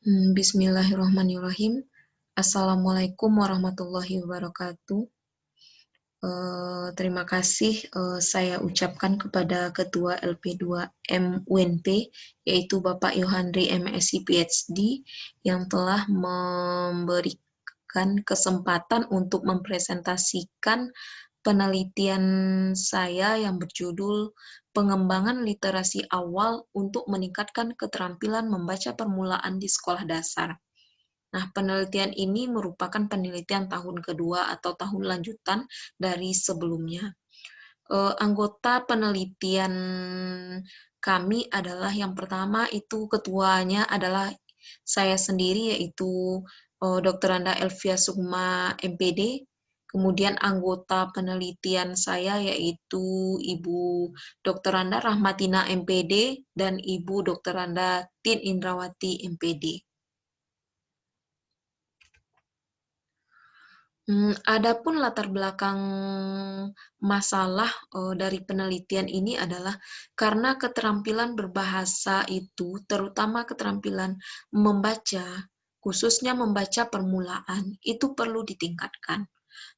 Bismillahirrahmanirrahim. Assalamualaikum warahmatullahi wabarakatuh. Terima kasih saya ucapkan kepada Ketua LP2M UNP, yaitu Bapak Yohandri MSc PhD, yang telah memberikan kesempatan untuk mempresentasikan penelitian saya yang berjudul Pengembangan Literasi Awal untuk Meningkatkan Keterampilan Membaca Permulaan di Sekolah Dasar. Nah, penelitian ini merupakan penelitian tahun kedua atau tahun lanjutan dari sebelumnya. Anggota penelitian kami adalah yang pertama itu ketuanya adalah saya sendiri, yaitu Dr. Anda Elvia Sukma MPD. Kemudian anggota penelitian saya yaitu Ibu Dr. Anda Rahmatina MPD dan Ibu Dr. Anda Tin Indrawati MPD. Adapun latar belakang masalah dari penelitian ini adalah karena keterampilan berbahasa itu, terutama keterampilan membaca, khususnya membaca permulaan, itu perlu ditingkatkan.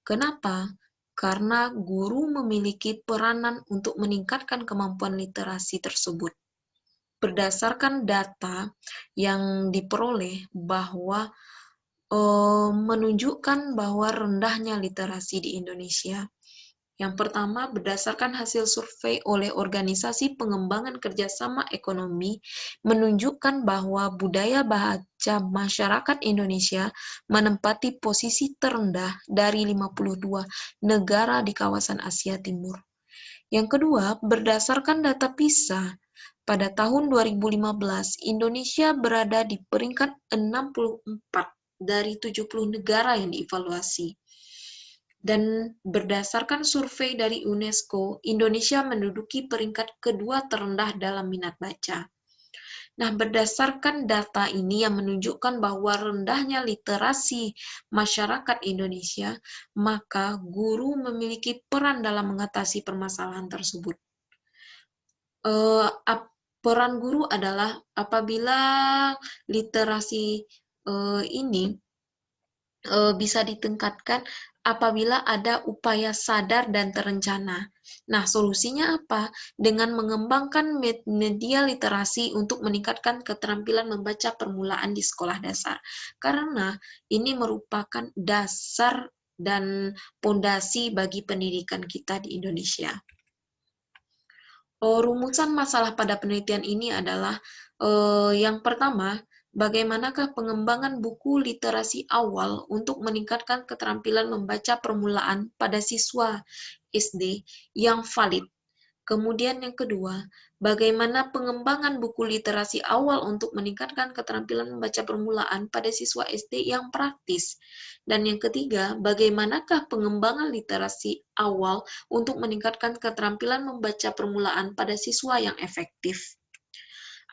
Kenapa? Karena guru memiliki peranan untuk meningkatkan kemampuan literasi tersebut. Berdasarkan data yang diperoleh bahwa menunjukkan bahwa rendahnya literasi di Indonesia. Yang pertama, berdasarkan hasil survei oleh Organisasi Pengembangan Kerjasama Ekonomi, menunjukkan bahwa budaya baca masyarakat Indonesia menempati posisi terendah dari 52 negara di kawasan Asia Timur. Yang kedua, berdasarkan data PISA, pada tahun 2015, Indonesia berada di peringkat 64 dari 70 negara yang dievaluasi. Dan berdasarkan survei dari UNESCO, Indonesia menduduki peringkat kedua terendah dalam minat baca. Nah, berdasarkan data ini yang menunjukkan bahwa rendahnya literasi masyarakat Indonesia, maka guru memiliki peran dalam mengatasi permasalahan tersebut. Peran guru adalah apabila literasi ini bisa ditingkatkan apabila ada upaya sadar dan terencana. Nah, solusinya apa? Dengan mengembangkan media literasi untuk meningkatkan keterampilan membaca permulaan di sekolah dasar. Karena ini merupakan dasar dan pondasi bagi pendidikan kita di Indonesia. Rumusan masalah pada penelitian ini adalah yang pertama, bagaimanakah pengembangan buku literasi awal untuk meningkatkan keterampilan membaca permulaan pada siswa SD yang valid. Kemudian yang kedua, bagaimana pengembangan buku literasi awal untuk meningkatkan keterampilan membaca permulaan pada siswa SD yang praktis. Dan yang ketiga, bagaimanakah pengembangan literasi awal untuk meningkatkan keterampilan membaca permulaan pada siswa yang efektif.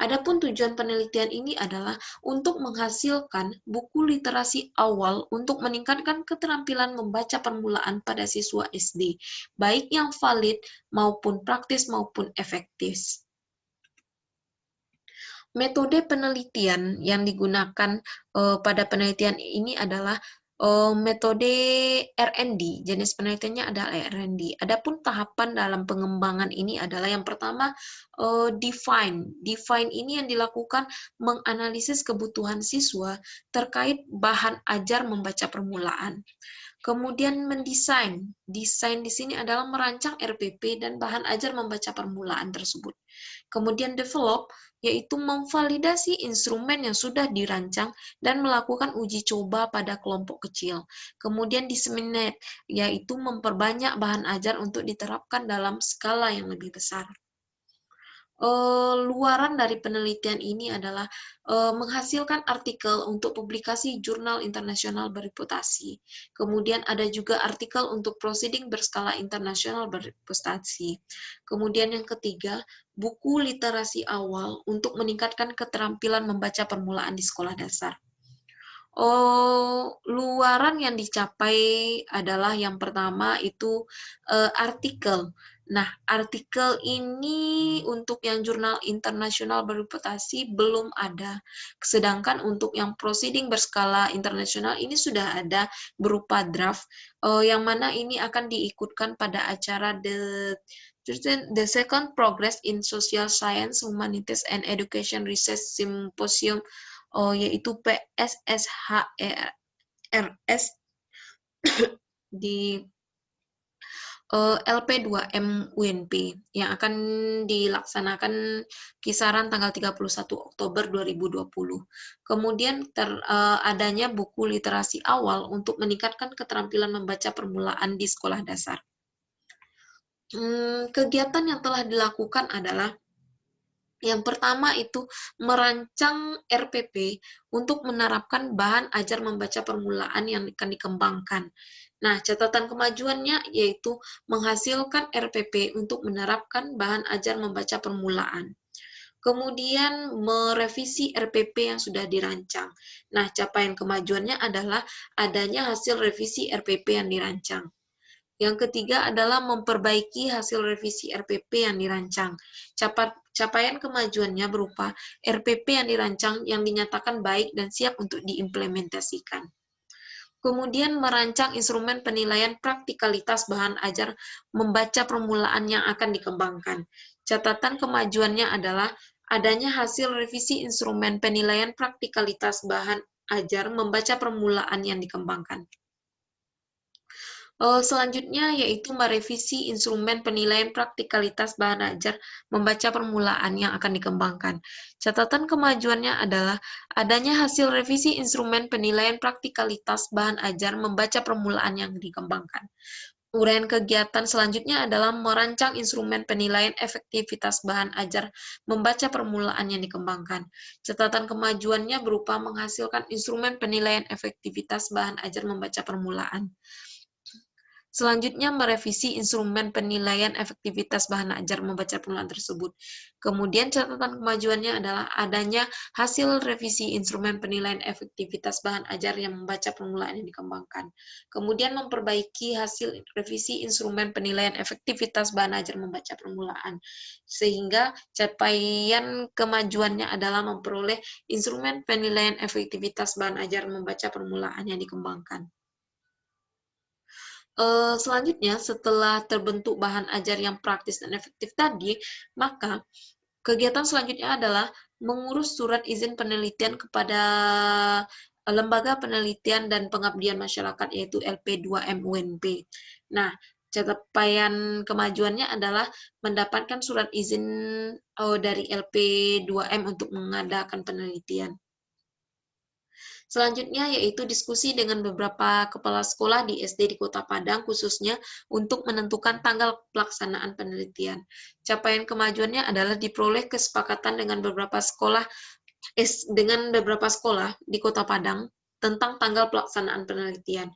Adapun tujuan penelitian ini adalah untuk menghasilkan buku literasi awal untuk meningkatkan keterampilan membaca permulaan pada siswa SD, baik yang valid maupun praktis maupun efektif. Metode penelitian yang digunakan pada penelitian ini adalah metode R&D. Jenis penelitiannya adalah R&D. Adapun tahapan dalam pengembangan ini adalah yang pertama define. Define ini yang dilakukan menganalisis kebutuhan siswa terkait bahan ajar membaca permulaan. Kemudian mendesain. Desain di sini adalah merancang RPP dan bahan ajar membaca permulaan tersebut. Kemudian develop, yaitu memvalidasi instrumen yang sudah dirancang dan melakukan uji coba pada kelompok kecil. Kemudian disseminate, yaitu memperbanyak bahan ajar untuk diterapkan dalam skala yang lebih besar. Luaran dari penelitian ini adalah menghasilkan artikel untuk publikasi jurnal internasional bereputasi. Kemudian ada juga artikel untuk proceeding berskala internasional bereputasi. Kemudian yang ketiga, buku literasi awal untuk meningkatkan keterampilan membaca permulaan di sekolah dasar. Luaran yang dicapai adalah yang pertama itu artikel. Nah, artikel ini untuk yang jurnal internasional bereputasi belum ada. Sedangkan untuk yang proceeding berskala internasional ini sudah ada berupa draft, yang mana ini akan diikutkan pada acara The Second Progress in Social Science, Humanities and Education Research Symposium, yaitu PSSHRS di LP2M UNP yang akan dilaksanakan kisaran tanggal 31 Oktober 2020. Kemudian adanya buku literasi awal untuk meningkatkan keterampilan membaca permulaan di sekolah dasar. Kegiatan yang telah dilakukan adalah yang pertama itu merancang RPP untuk menerapkan bahan ajar membaca permulaan yang akan dikembangkan. Nah, catatan kemajuannya yaitu menghasilkan RPP untuk menerapkan bahan ajar membaca permulaan. Kemudian merevisi RPP yang sudah dirancang. Nah, capaian kemajuannya adalah adanya hasil revisi RPP yang dirancang. Yang ketiga adalah memperbaiki hasil revisi RPP yang dirancang. Capaian kemajuannya berupa RPP yang dirancang yang dinyatakan baik dan siap untuk diimplementasikan. Kemudian merancang instrumen penilaian praktikalitas bahan ajar membaca permulaan yang akan dikembangkan. Catatan kemajuannya adalah adanya hasil revisi instrumen penilaian praktikalitas bahan ajar membaca permulaan yang dikembangkan. Selanjutnya yaitu merevisi instrumen penilaian praktikalitas bahan ajar membaca permulaan yang akan dikembangkan. Catatan kemajuannya adalah adanya hasil revisi instrumen penilaian praktikalitas bahan ajar membaca permulaan yang dikembangkan. Uraian kegiatan selanjutnya adalah merancang instrumen penilaian efektivitas bahan ajar membaca permulaan yang dikembangkan. Catatan kemajuannya berupa menghasilkan instrumen penilaian efektivitas bahan ajar membaca permulaan. Selanjutnya, merevisi instrumen penilaian efektivitas bahan ajar membaca permulaan tersebut. Kemudian, catatan kemajuannya adalah adanya hasil revisi instrumen penilaian efektivitas bahan ajar yang membaca permulaan yang dikembangkan. Kemudian, memperbaiki hasil revisi instrumen penilaian efektivitas bahan ajar membaca permulaan. Sehingga, capaian kemajuannya adalah memperoleh instrumen penilaian efektivitas bahan ajar membaca permulaan yang dikembangkan. Selanjutnya, setelah terbentuk bahan ajar yang praktis dan efektif tadi, maka kegiatan selanjutnya adalah mengurus surat izin penelitian kepada Lembaga Penelitian dan Pengabdian Masyarakat, yaitu LP2M UNP. Nah, capaian kemajuannya adalah mendapatkan surat izin dari LP2M untuk mengadakan penelitian. Selanjutnya yaitu diskusi dengan beberapa kepala sekolah di SD di Kota Padang khususnya untuk menentukan tanggal pelaksanaan penelitian. Capaian kemajuannya adalah diperoleh kesepakatan dengan beberapa sekolah di Kota Padang tentang tanggal pelaksanaan penelitian.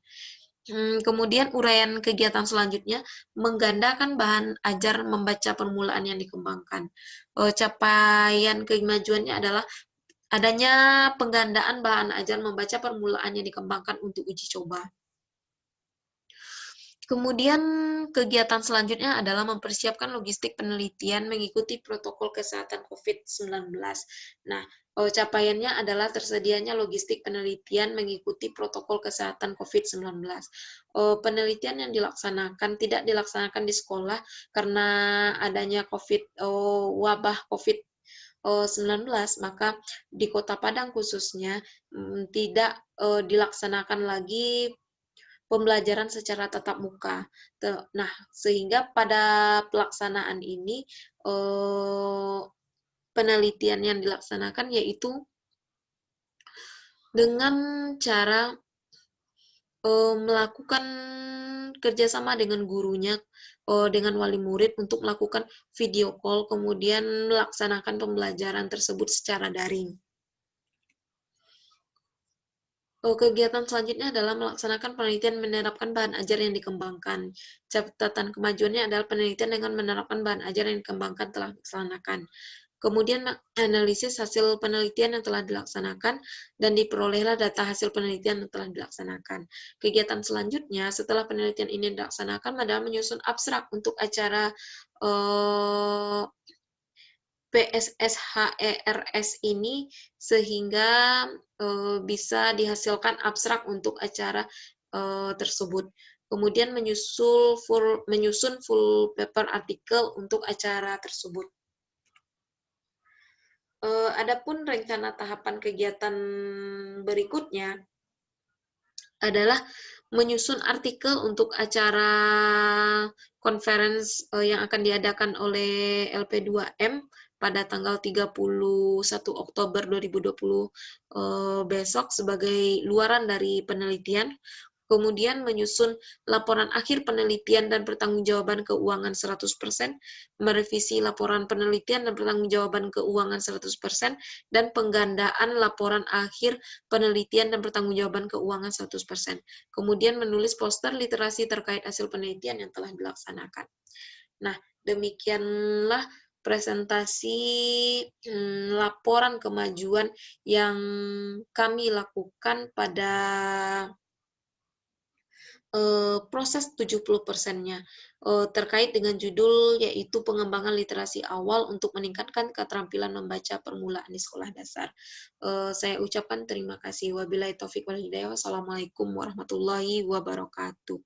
Kemudian uraian kegiatan selanjutnya menggandakan bahan ajar membaca permulaan yang dikembangkan. Capaian kemajuannya adalah adanya penggandaan bahan ajar membaca permulaan yang dikembangkan untuk uji coba. Kemudian kegiatan selanjutnya adalah mempersiapkan logistik penelitian mengikuti protokol kesehatan COVID-19. Nah, capaiannya adalah tersedianya logistik penelitian mengikuti protokol kesehatan COVID-19. Penelitian yang tidak dilaksanakan di sekolah karena adanya wabah COVID-19, maka di Kota Padang khususnya tidak dilaksanakan lagi pembelajaran secara tatap muka. Nah, sehingga pada pelaksanaan ini penelitian yang dilaksanakan yaitu dengan cara melakukan kerjasama dengan gurunya, dengan wali murid untuk melakukan video call, kemudian melaksanakan pembelajaran tersebut secara daring. Kegiatan selanjutnya adalah melaksanakan penelitian menerapkan bahan ajar yang dikembangkan. Catatan kemajuannya adalah penelitian dengan menerapkan bahan ajar yang dikembangkan telah dilaksanakan. Kemudian analisis hasil penelitian yang telah dilaksanakan dan diperolehlah data hasil penelitian yang telah dilaksanakan. Kegiatan selanjutnya setelah penelitian ini dilaksanakan adalah menyusun abstrak untuk acara PSSHERS ini sehingga bisa dihasilkan abstrak untuk acara tersebut. Kemudian menyusun full paper artikel untuk acara tersebut. Adapun rencana tahapan kegiatan berikutnya adalah menyusun artikel untuk acara conference yang akan diadakan oleh LP2M pada tanggal 31 Oktober 2020 besok sebagai luaran dari penelitian. Kemudian menyusun laporan akhir penelitian dan pertanggungjawaban keuangan 100%, merevisi laporan penelitian dan pertanggungjawaban keuangan 100%, dan penggandaan laporan akhir penelitian dan pertanggungjawaban keuangan 100%. Kemudian menulis poster literasi terkait hasil penelitian yang telah dilaksanakan. Nah, demikianlah presentasi laporan kemajuan yang kami lakukan pada proses 70%-nya terkait dengan judul yaitu pengembangan literasi awal untuk meningkatkan keterampilan membaca permulaan di sekolah dasar. Saya ucapkan terima kasih. Wabillahi taufik wal hidayah. Wassalamualaikum warahmatullahi wabarakatuh.